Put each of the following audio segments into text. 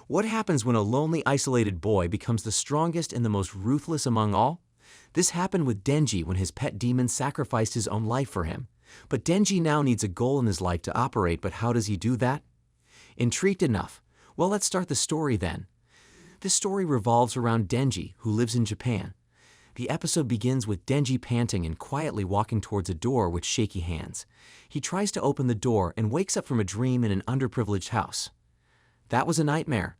What happens when a lonely, isolated boy becomes the strongest and the most ruthless among all? This happened with Denji when his pet demon sacrificed his own life for him. But Denji now needs a goal in his life to operate, but how does he do that? Intrigued enough? Well, let's start the story then. This story revolves around Denji, who lives in Japan. The episode begins with Denji panting and quietly walking towards a door with shaky hands. He tries to open the door and wakes up from a dream in an underprivileged house. That was a nightmare.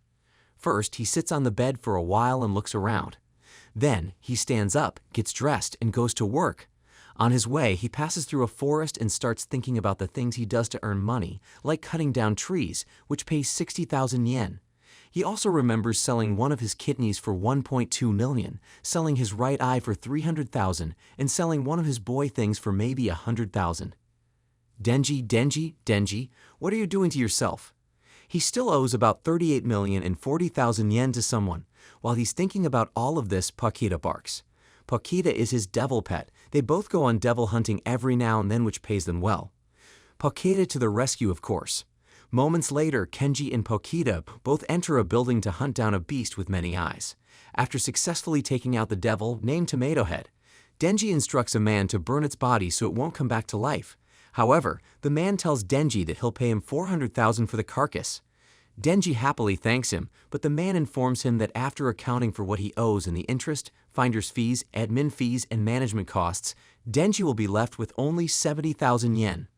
First, he sits on the bed for a while and looks around. Then, he stands up, gets dressed, and goes to work. On his way, he passes through a forest and starts thinking about the things he does to earn money, like cutting down trees, which pays 60,000 yen. He also remembers selling one of his kidneys for 1.2 million, selling his right eye for 300,000, and selling one of his boy things for maybe 100,000. Denji, what are you doing to yourself? He still owes about 38,040,000 yen to someone. While he's thinking about all of this, Pakita barks. Pakita is his devil pet. They both go on devil hunting every now and then, which pays them well. Pakita to the rescue, of course. Moments later, Kenji and Pakita both enter a building to hunt down a beast with many eyes. After successfully taking out the devil, named Tomato Head, Denji instructs a man to burn its body so it won't come back to life. However, the man tells Denji that he'll pay him 400,000 for the carcass. Denji happily thanks him, but the man informs him that after accounting for what he owes in the interest, finder's fees, admin fees, and management costs, Denji will be left with only 70,000 yen.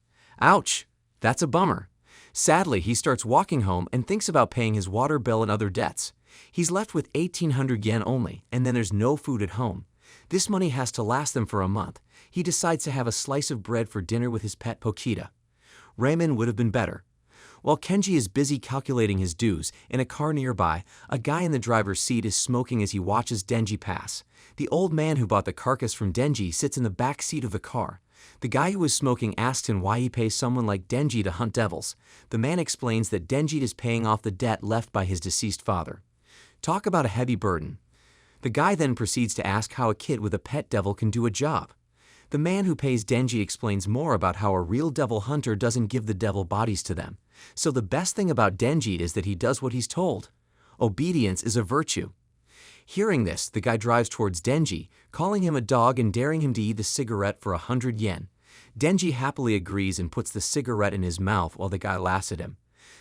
Ouch! That's a bummer. Sadly, he starts walking home and thinks about paying his water bill and other debts. He's left with 1,800 yen only, and then there's no food at home. This money has to last them for a month. He decides to have a slice of bread for dinner with his pet Pakita. Ramen would have been better. While Kenji is busy calculating his dues, in a car nearby, a guy in the driver's seat is smoking as he watches Denji pass. The old man who bought the carcass from Denji sits in the back seat of the car. The guy who is smoking asks him why he pays someone like Denji to hunt devils. The man explains that Denji is paying off the debt left by his deceased father. Talk about a heavy burden. The guy then proceeds to ask how a kid with a pet devil can do a job. The man who pays Denji explains more about how a real devil hunter doesn't give the devil bodies to them. So the best thing about Denji is that he does what he's told. Obedience is a virtue. Hearing this, the guy drives towards Denji, calling him a dog and daring him to eat the cigarette for 100 yen. Denji happily agrees and puts the cigarette in his mouth while the guy laughs at him.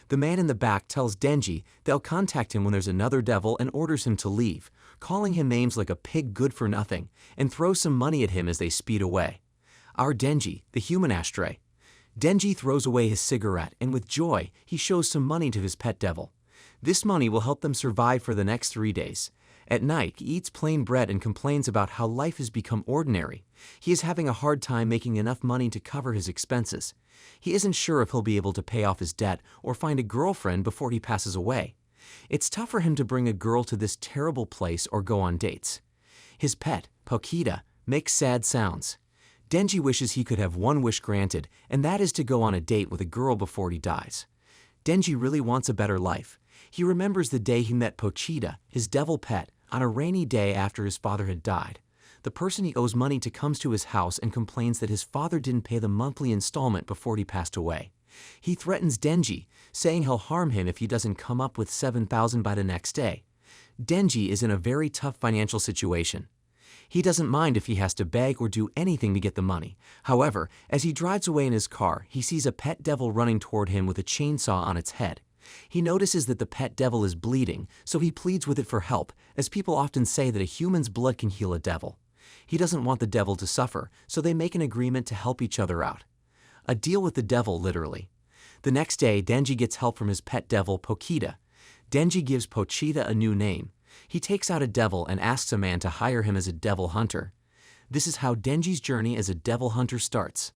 The man in the back tells Denji they'll contact him when there's another devil and orders him to leave, calling him names like a pig good for nothing, and throws some money at him as they speed away. Our Denji, the human ashtray. Denji throws away his cigarette, and with joy, he shows some money to his pet devil. This money will help them survive for the next 3 days. At night, he eats plain bread and complains about how life has become ordinary. He is having a hard time making enough money to cover his expenses. He isn't sure if he'll be able to pay off his debt or find a girlfriend before he passes away. It's tough for him to bring a girl to this terrible place or go on dates. His pet, Pakita, makes sad sounds. Denji wishes he could have one wish granted, and that is to go on a date with a girl before he dies. Denji really wants a better life. He remembers the day he met Pochita, his devil pet, on a rainy day after his father had died. The person he owes money to comes to his house and complains that his father didn't pay the monthly installment before he passed away. He threatens Denji, saying he'll harm him if he doesn't come up with 7,000 by the next day. Denji is in a very tough financial situation. He doesn't mind if he has to beg or do anything to get the money. However, as he drives away in his car, he sees a pet devil running toward him with a chainsaw on its head. He notices that the pet devil is bleeding, so he pleads with it for help, as people often say that a human's blood can heal a devil. He doesn't want the devil to suffer, so they make an agreement to help each other out. A deal with the devil, literally. The next day, Denji gets help from his pet devil, Pakita. Denji gives Pochita a new name. He takes out a devil and asks a man to hire him as a devil hunter. This is how Denji's journey as a devil hunter starts.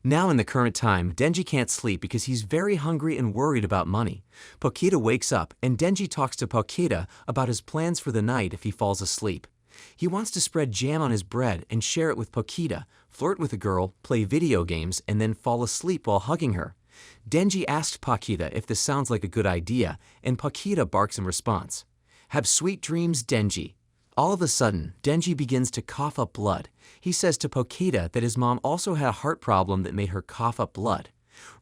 Now in the current time, Denji can't sleep because he's very hungry and worried about money. Pakita wakes up and Denji talks to Pakita about his plans for the night if he falls asleep. He wants to spread jam on his bread and share it with Pakita, flirt with a girl, play video games, and then fall asleep while hugging her. Denji asks Pakita if this sounds like a good idea, and Pakita barks in response. Have sweet dreams, Denji. All of a sudden, Denji begins to cough up blood. He says to Pakita that his mom also had a heart problem that made her cough up blood.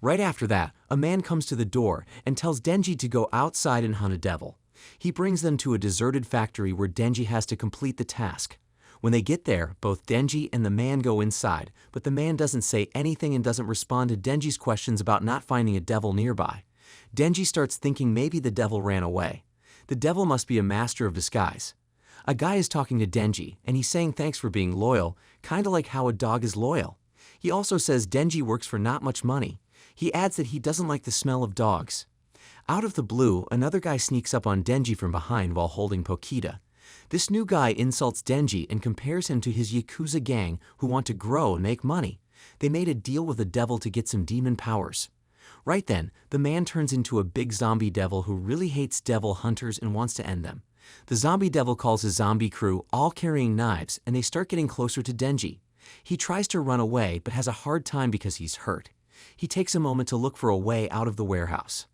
Right after that, a man comes to the door and tells Denji to go outside and hunt a devil. He brings them to a deserted factory where Denji has to complete the task. When they get there, both Denji and the man go inside, but the man doesn't say anything and doesn't respond to Denji's questions about not finding a devil nearby. Denji starts thinking maybe the devil ran away. The devil must be a master of disguise. A guy is talking to Denji, and he's saying thanks for being loyal, kinda like how a dog is loyal. He also says Denji works for not much money. He adds that he doesn't like the smell of dogs. Out of the blue, another guy sneaks up on Denji from behind while holding Pokita. This new guy insults Denji and compares him to his Yakuza gang who want to grow and make money. They made a deal with the devil to get some demon powers. Right then, the man turns into a big zombie devil who really hates devil hunters and wants to end them. The zombie devil calls his zombie crew, all carrying knives, and they start getting closer to Denji. He tries to run away but has a hard time because he's hurt. He takes a moment to look for a way out of the warehouse.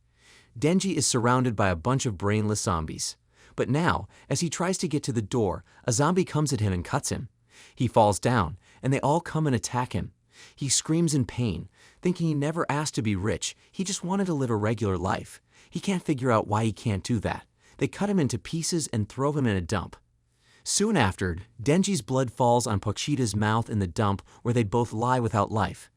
Denji is surrounded by a bunch of brainless zombies. But now, as he tries to get to the door, a zombie comes at him and cuts him. He falls down, and they all come and attack him. He screams in pain, thinking he never asked to be rich, he just wanted to live a regular life. He can't figure out why he can't do that. They cut him into pieces and throw him in a dump. Soon after, Denji's blood falls on Pokita's mouth in the dump where they both lie without life.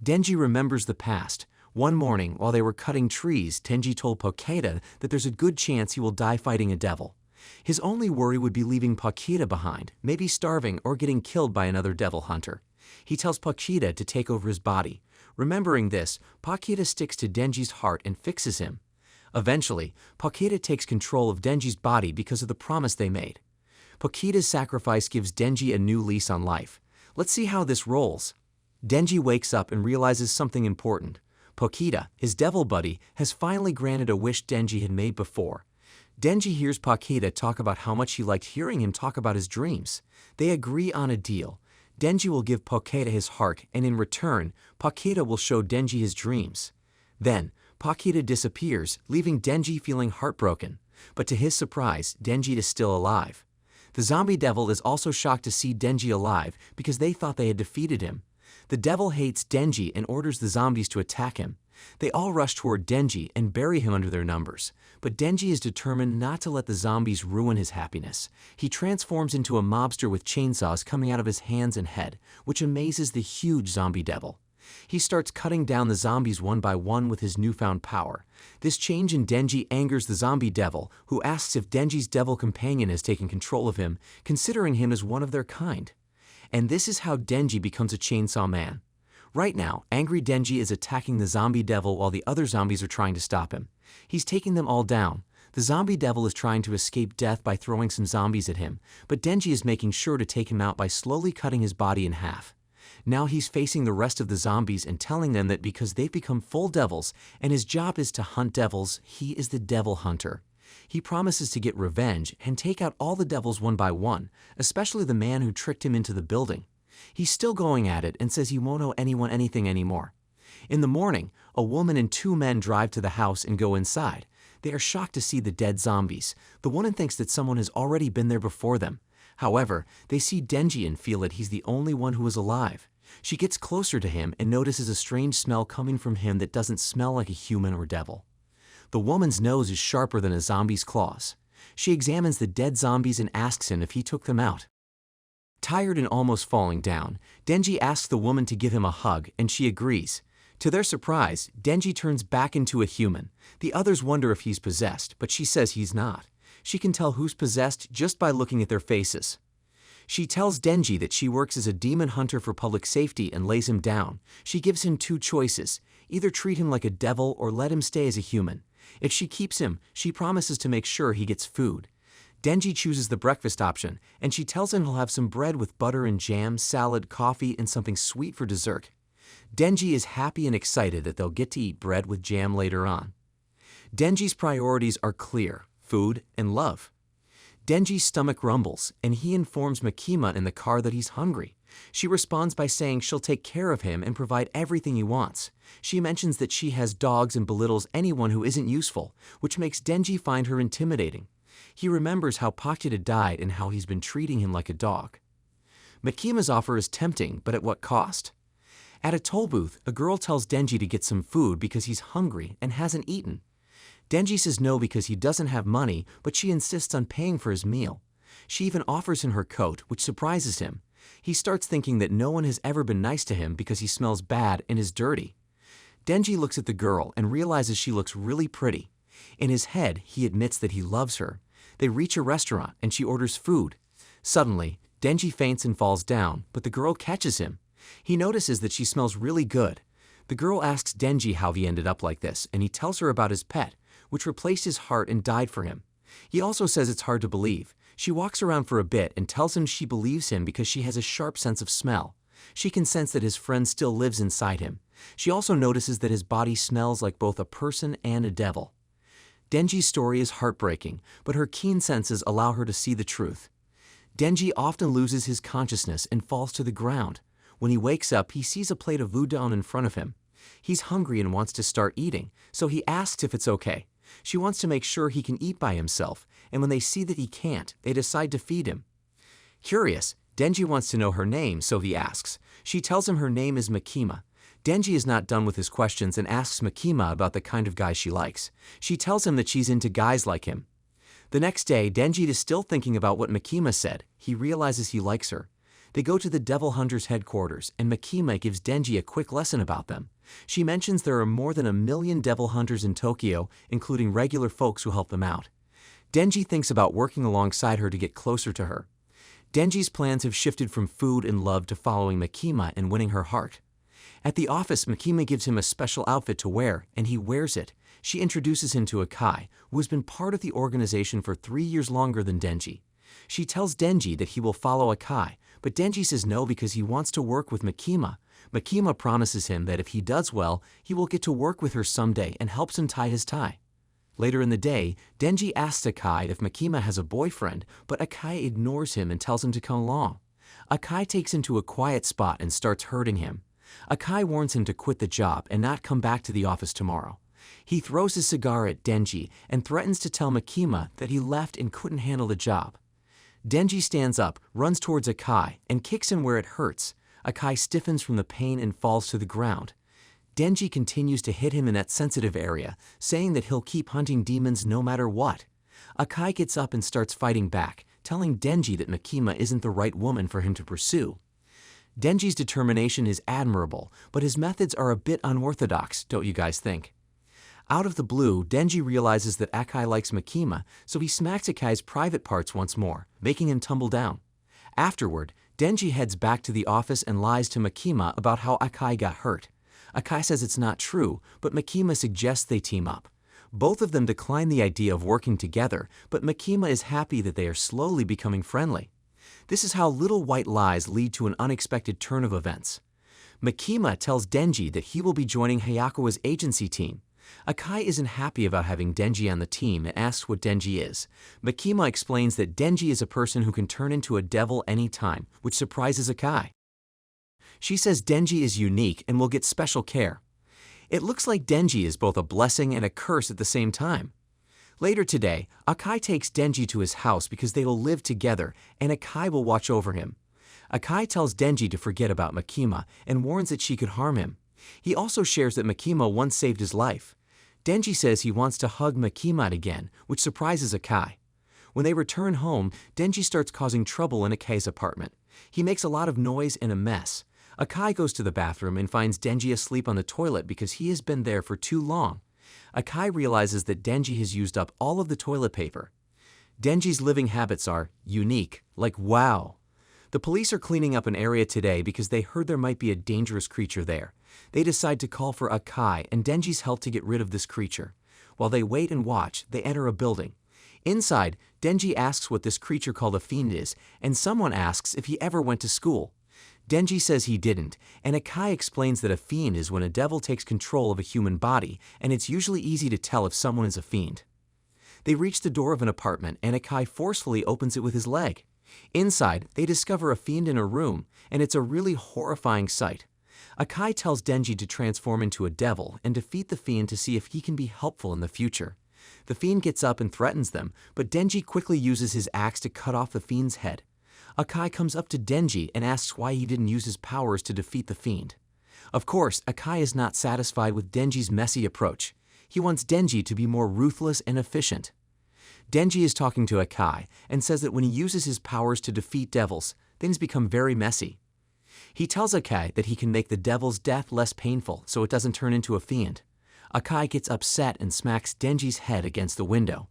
Denji remembers the past. One morning, while they were cutting trees, Denji told Pokita that there's a good chance he will die fighting a devil. His only worry would be leaving Pokita behind, maybe starving or getting killed by another devil hunter. He tells Pokita to take over his body. Remembering this, Pokita sticks to Denji's heart and fixes him. Eventually, Pokita takes control of Denji's body because of the promise they made. Pokita's sacrifice gives Denji a new lease on life. Let's see how this rolls. Denji wakes up and realizes something important. Pokita, his devil buddy, has finally granted a wish Denji had made before. Denji hears Pokita talk about how much he liked hearing him talk about his dreams. They agree on a deal. Denji will give Pokita his heart, and in return, Pokita will show Denji his dreams. Then, Pokita disappears, leaving Denji feeling heartbroken. But to his surprise, Denji is still alive. The zombie devil is also shocked to see Denji alive because they thought they had defeated him. The devil hates Denji and orders the zombies to attack him. They all rush toward Denji and bury him under their numbers. But Denji is determined not to let the zombies ruin his happiness. He transforms into a mobster with chainsaws coming out of his hands and head, which amazes the huge zombie devil. He starts cutting down the zombies one by one with his newfound power. This change in Denji angers the zombie devil, who asks if Denji's devil companion has taken control of him, considering him as one of their kind. And this is how Denji becomes a chainsaw man. Right now, angry Denji is attacking the zombie devil while the other zombies are trying to stop him. He's taking them all down. The zombie devil is trying to escape death by throwing some zombies at him, but Denji is making sure to take him out by slowly cutting his body in half. Now he's facing the rest of the zombies and telling them that because they've become full devils and his job is to hunt devils, he is the devil hunter. He promises to get revenge and take out all the devils one by one, especially the man who tricked him into the building. He's still going at it and says he won't owe anyone anything anymore. In the morning, a woman and two men drive to the house and go inside. They are shocked to see the dead zombies. The woman thinks that someone has already been there before them. However, they see Denji and feel that he's the only one who is alive. She gets closer to him and notices a strange smell coming from him that doesn't smell like a human or devil. The woman's nose is sharper than a zombie's claws. She examines the dead zombies and asks him if he took them out. Tired and almost falling down, Denji asks the woman to give him a hug, and she agrees. To their surprise, Denji turns back into a human. The others wonder if he's possessed, but she says he's not. She can tell who's possessed just by looking at their faces. She tells Denji that she works as a demon hunter for public safety and lays him down. She gives him two choices: either treat him like a devil or let him stay as a human. If she keeps him, she promises to make sure he gets food. Denji chooses the breakfast option, and she tells him he'll have some bread with butter and jam, salad, coffee, and something sweet for dessert. Denji is happy and excited that they'll get to eat bread with jam later on. Denji's priorities are clear: food and love. Denji's stomach rumbles, and he informs Makima in the car that he's hungry. She responds by saying she'll take care of him and provide everything he wants. She mentions that she has dogs and belittles anyone who isn't useful, which makes Denji find her intimidating. He remembers how Pokita died and how he's been treating him like a dog. Makima's offer is tempting, but at what cost? At a toll booth, a girl tells Denji to get some food because he's hungry and hasn't eaten. Denji says no because he doesn't have money, but she insists on paying for his meal. She even offers him her coat, which surprises him. He starts thinking that no one has ever been nice to him because he smells bad and is dirty. Denji looks at the girl and realizes she looks really pretty. In his head, he admits that he loves her. They reach a restaurant and she orders food. Suddenly, Denji faints and falls down, but the girl catches him. He notices that she smells really good. The girl asks Denji how he ended up like this, and he tells her about his pet, which replaced his heart and died for him. He also says it's hard to believe. She walks around for a bit and tells him she believes him because she has a sharp sense of smell. She can sense that his friend still lives inside him. She also notices that his body smells like both a person and a devil. Denji's story is heartbreaking, but her keen senses allow her to see the truth. Denji often loses his consciousness and falls to the ground. When he wakes up, he sees a plate of udon in front of him. He's hungry and wants to start eating, so he asks if it's okay. She wants to make sure he can eat by himself, and when they see that he can't, they decide to feed him. Curious, Denji wants to know her name, so he asks. She tells him her name is Makima. Denji is not done with his questions and asks Makima about the kind of guy she likes. She tells him that she's into guys like him. The next day, Denji is still thinking about what Makima said. He realizes he likes her. They go to the Devil Hunters headquarters, and Makima gives Denji a quick lesson about them. She mentions there are more than 1 million Devil Hunters in Tokyo, including regular folks who help them out. Denji thinks about working alongside her to get closer to her. Denji's plans have shifted from food and love to following Makima and winning her heart. At the office, Makima gives him a special outfit to wear, and he wears it. She introduces him to Akai, who has been part of the organization for 3 years longer than Denji. She tells Denji that he will follow Akai, but Denji says no because he wants to work with Makima. Makima promises him that if he does well, he will get to work with her someday and helps him tie his tie. Later in the day, Denji asks Akai if Makima has a boyfriend, but Akai ignores him and tells him to come along. Akai takes him to a quiet spot and starts hurting him. Akai warns him to quit the job and not come back to the office tomorrow. He throws his cigar at Denji and threatens to tell Makima that he left and couldn't handle the job. Denji stands up, runs towards Akai, and kicks him where it hurts. Akai stiffens from the pain and falls to the ground. Denji continues to hit him in that sensitive area, saying that he'll keep hunting demons no matter what. Akai gets up and starts fighting back, telling Denji that Makima isn't the right woman for him to pursue. Denji's determination is admirable, but his methods are a bit unorthodox, don't you guys think? Out of the blue, Denji realizes that Akai likes Makima, so he smacks Akai's private parts once more, making him tumble down. Afterward, Denji heads back to the office and lies to Makima about how Akai got hurt. Akai says it's not true, but Makima suggests they team up. Both of them decline the idea of working together, but Makima is happy that they are slowly becoming friendly. This is how little white lies lead to an unexpected turn of events. Makima tells Denji that he will be joining Hayakawa's agency team. Akai isn't happy about having Denji on the team and asks what Denji is. Makima explains that Denji is a person who can turn into a devil anytime, which surprises Akai. She says Denji is unique and will get special care. It looks like Denji is both a blessing and a curse at the same time. Later today, Akai takes Denji to his house because they will live together and Akai will watch over him. Akai tells Denji to forget about Makima and warns that she could harm him. He also shares that Makima once saved his life. Denji says he wants to hug Makima again, which surprises Akai. When they return home, Denji starts causing trouble in Akai's apartment. He makes a lot of noise and a mess. Akai goes to the bathroom and finds Denji asleep on the toilet because he has been there for too long. Akai realizes that Denji has used up all of the toilet paper. Denji's living habits are unique, like wow. The police are cleaning up an area today because they heard there might be a dangerous creature there. They decide to call for Akai and Denji's help to get rid of this creature. While they wait and watch, they enter a building. Inside, Denji asks what this creature called a fiend is, and someone asks if he ever went to school. Denji says he didn't, and Akai explains that a fiend is when a devil takes control of a human body, and it's usually easy to tell if someone is a fiend. They reach the door of an apartment, and Akai forcefully opens it with his leg. Inside, they discover a fiend in a room, and it's a really horrifying sight. Akai tells Denji to transform into a devil and defeat the fiend to see if he can be helpful in the future. The fiend gets up and threatens them, but Denji quickly uses his axe to cut off the fiend's head. Akai comes up to Denji and asks why he didn't use his powers to defeat the fiend. Of course, Akai is not satisfied with Denji's messy approach. He wants Denji to be more ruthless and efficient. Denji is talking to Akai and says that when he uses his powers to defeat devils, things become very messy. He tells Akai that he can make the devil's death less painful so it doesn't turn into a fiend. Akai gets upset and smacks Denji's head against the window.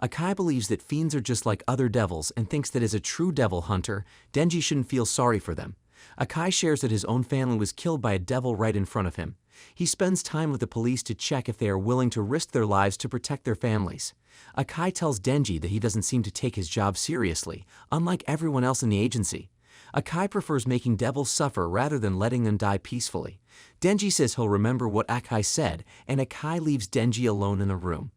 Akai believes that fiends are just like other devils and thinks that as a true devil hunter, Denji shouldn't feel sorry for them. Akai shares that his own family was killed by a devil right in front of him. He spends time with the police to check if they are willing to risk their lives to protect their families. Akai tells Denji that he doesn't seem to take his job seriously, unlike everyone else in the agency. Akai prefers making devils suffer rather than letting them die peacefully. Denji says he'll remember what Akai said, and Akai leaves Denji alone in the room.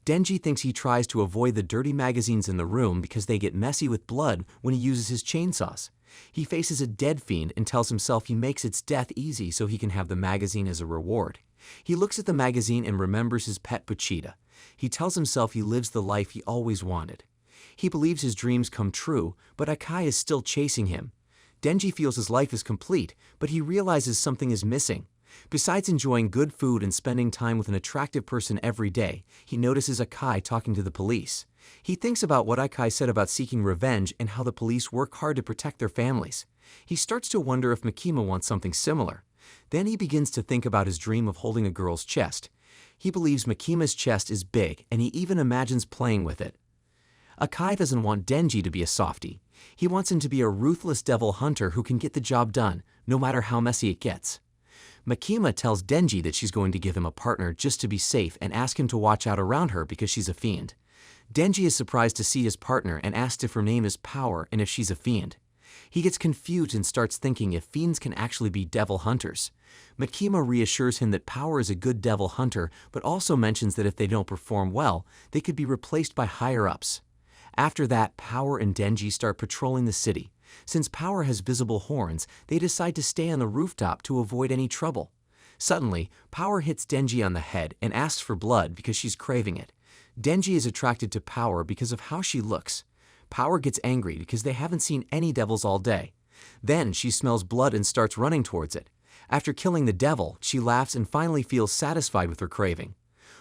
Denji thinks he tries to avoid the dirty magazines in the room because they get messy with blood when he uses his chainsaws. He faces a dead fiend and tells himself he makes its death easy so he can have the magazine as a reward. He looks at the magazine and remembers his pet Pochita. He tells himself he lives the life he always wanted. He believes his dreams come true, but Akai is still chasing him. Denji feels his life is complete, but he realizes something is missing. Besides enjoying good food and spending time with an attractive person every day, he notices Akai talking to the police. He thinks about what Akai said about seeking revenge and how the police work hard to protect their families. He starts to wonder if Makima wants something similar. Then he begins to think about his dream of holding a girl's chest. He believes Makima's chest is big, and he even imagines playing with it. Akai doesn't want Denji to be a softie. He wants him to be a ruthless devil hunter who can get the job done, no matter how messy it gets. Makima tells Denji that she's going to give him a partner just to be safe and ask him to watch out around her because she's a fiend. Denji is surprised to see his partner and asks if her name is Power and if she's a fiend. He gets confused and starts thinking if fiends can actually be devil hunters. Makima reassures him that Power is a good devil hunter, but also mentions that if they don't perform well, they could be replaced by higher-ups. After that, Power and Denji start patrolling the city. Since Power has visible horns, they decide to stay on the rooftop to avoid any trouble. Suddenly, Power hits Denji on the head and asks for blood because she's craving it. Denji is attracted to Power because of how she looks. Power gets angry because they haven't seen any devils all day. Then she smells blood and starts running towards it. After killing the devil, she laughs and finally feels satisfied with her craving.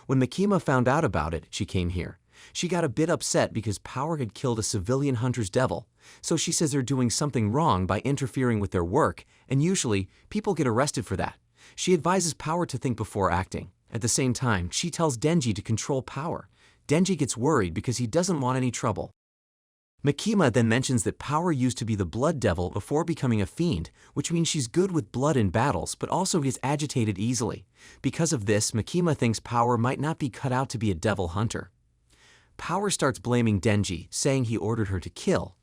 When Makima found out about it, she came here. She got a bit upset because Power had killed a civilian hunter's devil, so she says they're doing something wrong by interfering with their work, and usually, people get arrested for that. She advises Power to think before acting. At the same time, she tells Denji to control Power. Denji gets worried because he doesn't want any trouble. Makima then mentions that Power used to be the blood devil before becoming a fiend, which means she's good with blood in battles but also gets agitated easily. Because of this, Makima thinks Power might not be cut out to be a devil hunter. Power starts blaming Denji, saying he ordered her to kill.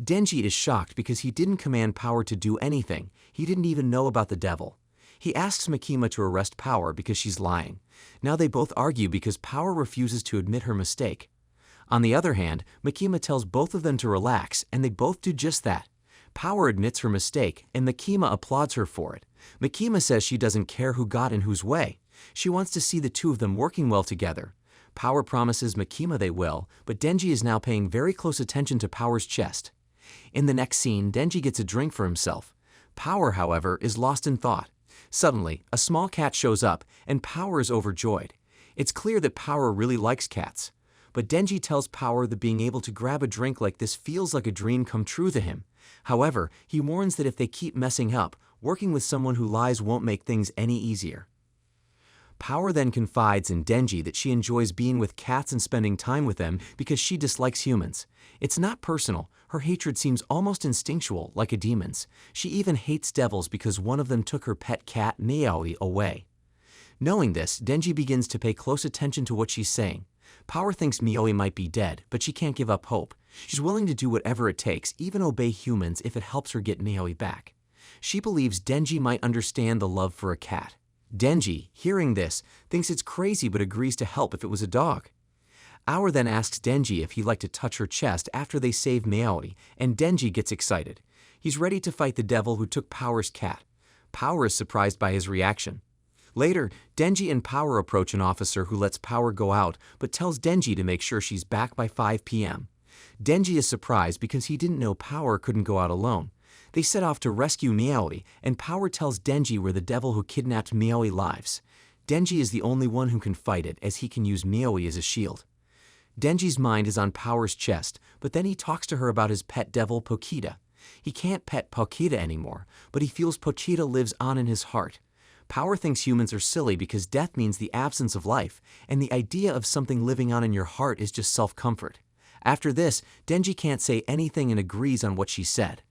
Denji is shocked because he didn't command Power to do anything. He didn't even know about the devil. He asks Makima to arrest Power because she's lying. Now they both argue because Power refuses to admit her mistake. On the other hand, Makima tells both of them to relax, and they both do just that. Power admits her mistake, and Makima applauds her for it. Makima says she doesn't care who got in whose way. She wants to see the two of them working well together. Power promises Makima they will, but Denji is now paying very close attention to Power's chest. In the next scene, Denji gets a drink for himself. Power, however, is lost in thought. Suddenly, a small cat shows up, and Power is overjoyed. It's clear that Power really likes cats. But Denji tells Power that being able to grab a drink like this feels like a dream come true to him. However, he warns that if they keep messing up, working with someone who lies won't make things any easier. Power then confides in Denji that she enjoys being with cats and spending time with them because she dislikes humans. It's not personal. Her hatred seems almost instinctual, like a demon's. She even hates devils because one of them took her pet cat, Meowie, away. Knowing this, Denji begins to pay close attention to what she's saying. Power thinks Meowie might be dead, but she can't give up hope. She's willing to do whatever it takes, even obey humans if it helps her get Meowie back. She believes Denji might understand the love for a cat. Denji, hearing this, thinks it's crazy but agrees to help if it was a dog. Hour then asks Denji if he'd like to touch her chest after they save Meowie, and Denji gets excited. He's ready to fight the devil who took Power's cat. Power is surprised by his reaction. Later, Denji and Power approach an officer who lets Power go out but tells Denji to make sure she's back by 5 p.m. Denji is surprised because he didn't know Power couldn't go out alone. They set off to rescue Miaoi, and Power tells Denji where the devil who kidnapped Miaoi lives. Denji is the only one who can fight it, as he can use Miaoi as a shield. Denji's mind is on Power's chest, but then he talks to her about his pet devil Pokita. He can't pet Pokita anymore, but he feels Pokita lives on in his heart. Power thinks humans are silly because death means the absence of life, and the idea of something living on in your heart is just self-comfort. After this, Denji can't say anything and agrees on what she said.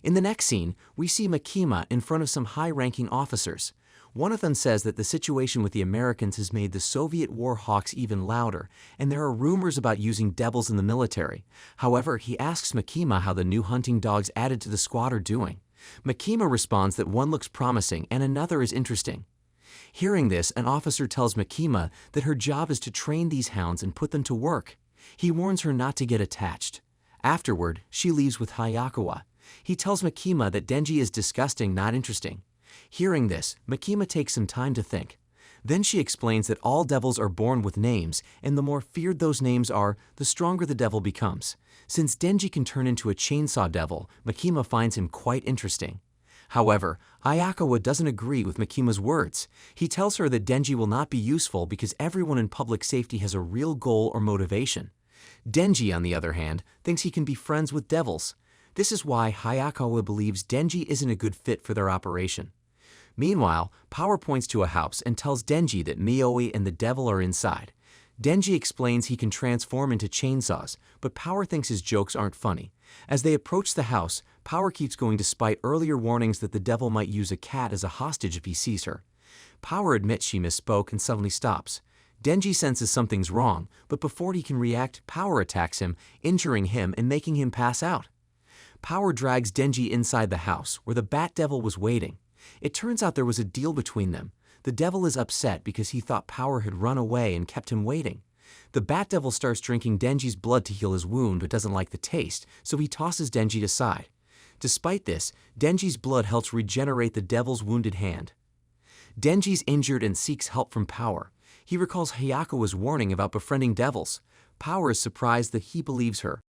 In the next scene, we see Makima in front of some high-ranking officers. One of them says that the situation with the Americans has made the Soviet war hawks even louder, and there are rumors about using devils in the military. However, he asks Makima how the new hunting dogs added to the squad are doing. Makima responds that one looks promising and another is interesting. Hearing this, an officer tells Makima that her job is to train these hounds and put them to work. He warns her not to get attached. Afterward, she leaves with Hayakawa. He tells Makima that Denji is disgusting, not interesting. Hearing this, Makima takes some time to think. Then she explains that all devils are born with names, and the more feared those names are, the stronger the devil becomes. Since Denji can turn into a chainsaw devil, Makima finds him quite interesting. However, Ayakawa doesn't agree with Makima's words. He tells her that Denji will not be useful because everyone in public safety has a real goal or motivation. Denji, on the other hand, thinks he can be friends with devils. This is why Hayakawa believes Denji isn't a good fit for their operation. Meanwhile, Power points to a house and tells Denji that Miaoi and the devil are inside. Denji explains he can transform into chainsaws, but Power thinks his jokes aren't funny. As they approach the house, Power keeps going despite earlier warnings that the devil might use a cat as a hostage if he sees her. Power admits she misspoke and suddenly stops. Denji senses something's wrong, but before he can react, Power attacks him, injuring him and making him pass out. Power drags Denji inside the house, where the Bat Devil was waiting. It turns out there was a deal between them. The devil is upset because he thought Power had run away and kept him waiting. The Bat Devil starts drinking Denji's blood to heal his wound but doesn't like the taste, so he tosses Denji aside. Despite this, Denji's blood helps regenerate the devil's wounded hand. Denji's injured and seeks help from Power. He recalls Hayakawa's warning about befriending devils. Power is surprised that he believes her.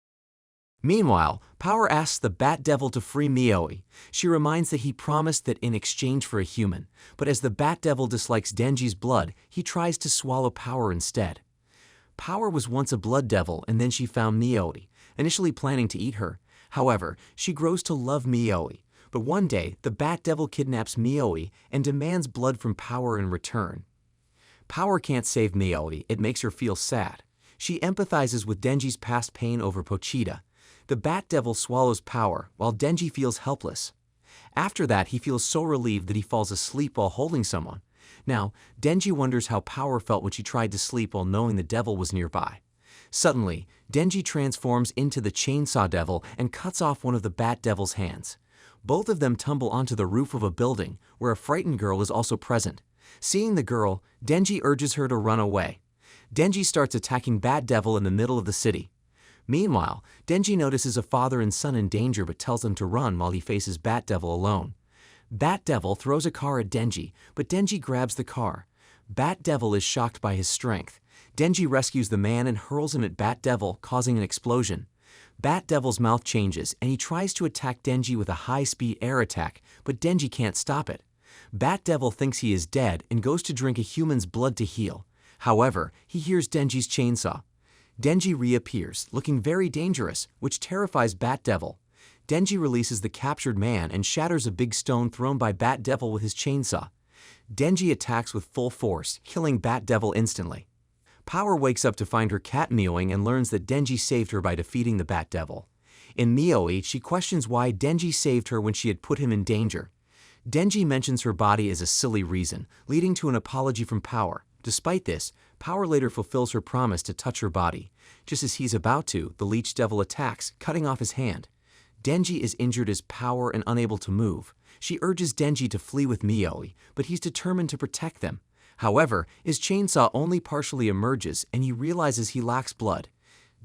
Meanwhile, Power asks the Bat Devil to free Miaoi. She reminds that he promised that in exchange for a human, but as the Bat Devil dislikes Denji's blood, he tries to swallow Power instead. Power was once a blood devil and then she found Miaoi, initially planning to eat her. However, she grows to love Miaoi, but one day the Bat Devil kidnaps Miaoi and demands blood from Power in return. Power can't save Miaoi, it makes her feel sad. She empathizes with Denji's past pain over Pochita. The Bat Devil swallows Power, while Denji feels helpless. After that, he feels so relieved that he falls asleep while holding someone. Now, Denji wonders how Power felt when she tried to sleep while knowing the devil was nearby. Suddenly, Denji transforms into the Chainsaw Devil and cuts off one of the Bat Devil's hands. Both of them tumble onto the roof of a building, where a frightened girl is also present. Seeing the girl, Denji urges her to run away. Denji starts attacking Bat Devil in the middle of the city. Meanwhile, Denji notices a father and son in danger but tells them to run while he faces Bat Devil alone. Bat Devil throws a car at Denji, but Denji grabs the car. Bat Devil is shocked by his strength. Denji rescues the man and hurls him at Bat Devil, causing an explosion. Bat Devil's mouth changes, and he tries to attack Denji with a high-speed air attack, but Denji can't stop it. Bat Devil thinks he is dead and goes to drink a human's blood to heal. However, he hears Denji's chainsaw. Denji reappears, looking very dangerous, which terrifies Bat Devil. Denji releases the captured man and shatters a big stone thrown by Bat Devil with his chainsaw. Denji attacks with full force, killing Bat Devil instantly. Power wakes up to find her cat meowing and learns that Denji saved her by defeating the Bat Devil. In Miaoi, she questions why Denji saved her when she had put him in danger. Denji mentions her body as a silly reason, leading to an apology from Power. Despite this, Power later fulfills her promise to touch her body. Just as he's about to, the Leech Devil attacks, cutting off his hand. Denji is injured as Power and unable to move. She urges Denji to flee with Miaoi, but he's determined to protect them. However, his chainsaw only partially emerges and he realizes he lacks blood.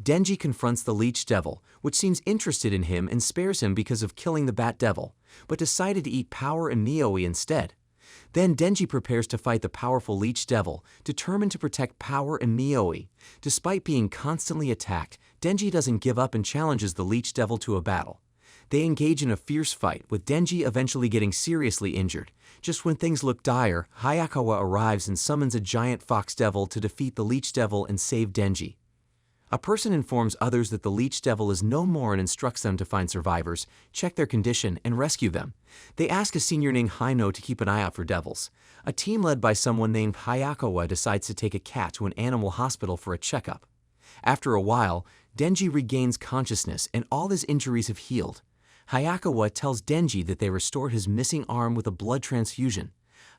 Denji confronts the Leech Devil, which seems interested in him and spares him because of killing the Bat Devil, but decided to eat Power and Miaoi instead. Then Denji prepares to fight the powerful Leech Devil, determined to protect Power and Miaoi. Despite being constantly attacked, Denji doesn't give up and challenges the Leech Devil to a battle. They engage in a fierce fight, with Denji eventually getting seriously injured. Just when things look dire, Hayakawa arrives and summons a giant fox devil to defeat the leech devil and save Denji. A person informs others that the leech devil is no more and instructs them to find survivors, check their condition, and rescue them. They ask a senior named Hino to keep an eye out for devils. A team led by someone named Hayakawa decides to take a cat to an animal hospital for a checkup. After a while, Denji regains consciousness and all his injuries have healed. Hayakawa tells Denji that they restored his missing arm with a blood transfusion.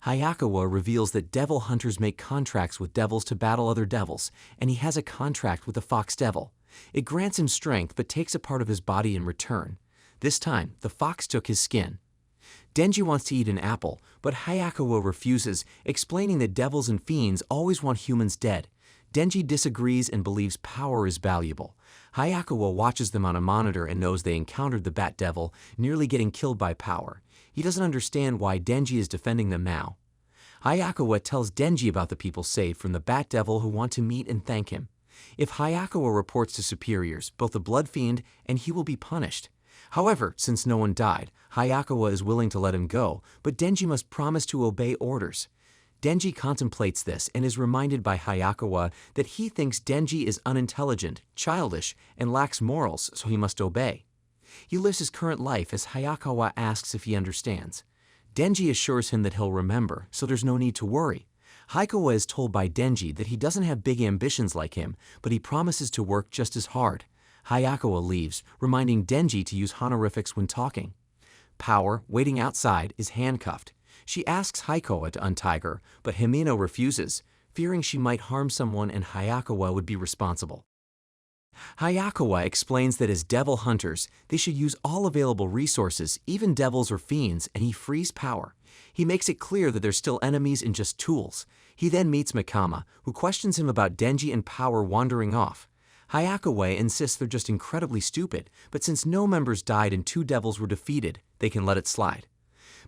Hayakawa reveals that devil hunters make contracts with devils to battle other devils, and he has a contract with the fox devil. It grants him strength but takes a part of his body in return. This time, the fox took his skin. Denji wants to eat an apple, but Hayakawa refuses, explaining that devils and fiends always want humans dead. Denji disagrees and believes power is valuable. Hayakawa watches them on a monitor and knows they encountered the Bat Devil, nearly getting killed by power. He doesn't understand why Denji is defending them now. Hayakawa tells Denji about the people saved from the Bat Devil who want to meet and thank him. If Hayakawa reports to superiors, both the Blood Fiend and he will be punished. However, since no one died, Hayakawa is willing to let him go, but Denji must promise to obey orders. Denji contemplates this and is reminded by Hayakawa that he thinks Denji is unintelligent, childish, and lacks morals, so he must obey. He lives his current life as Hayakawa asks if he understands. Denji assures him that he'll remember, so there's no need to worry. Hayakawa is told by Denji that he doesn't have big ambitions like him, but he promises to work just as hard. Hayakawa leaves, reminding Denji to use honorifics when talking. Power, waiting outside, is handcuffed. She asks Hayakawa to untie her, but Himeno refuses, fearing she might harm someone and Hayakawa would be responsible. Hayakawa explains that as devil hunters, they should use all available resources, even devils or fiends, and he frees power. He makes it clear that they're still enemies and just tools. He then meets Mikama, who questions him about Denji and power wandering off. Hayakawa insists they're just incredibly stupid, but since no members died and 2 devils were defeated, they can let it slide.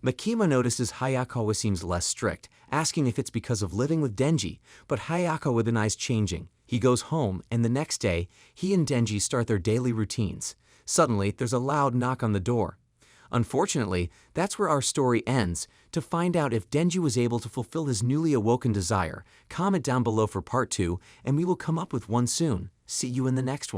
Mikima notices Hayakawa seems less strict, asking if it's because of living with Denji, but Hayakawa denies changing. He goes home, and the next day, he and Denji start their daily routines. Suddenly, there's a loud knock on the door. Unfortunately, that's where our story ends. To find out if Denji was able to fulfill his newly awoken desire, comment down below for part 2, and we will come up with one soon. See you in the next one.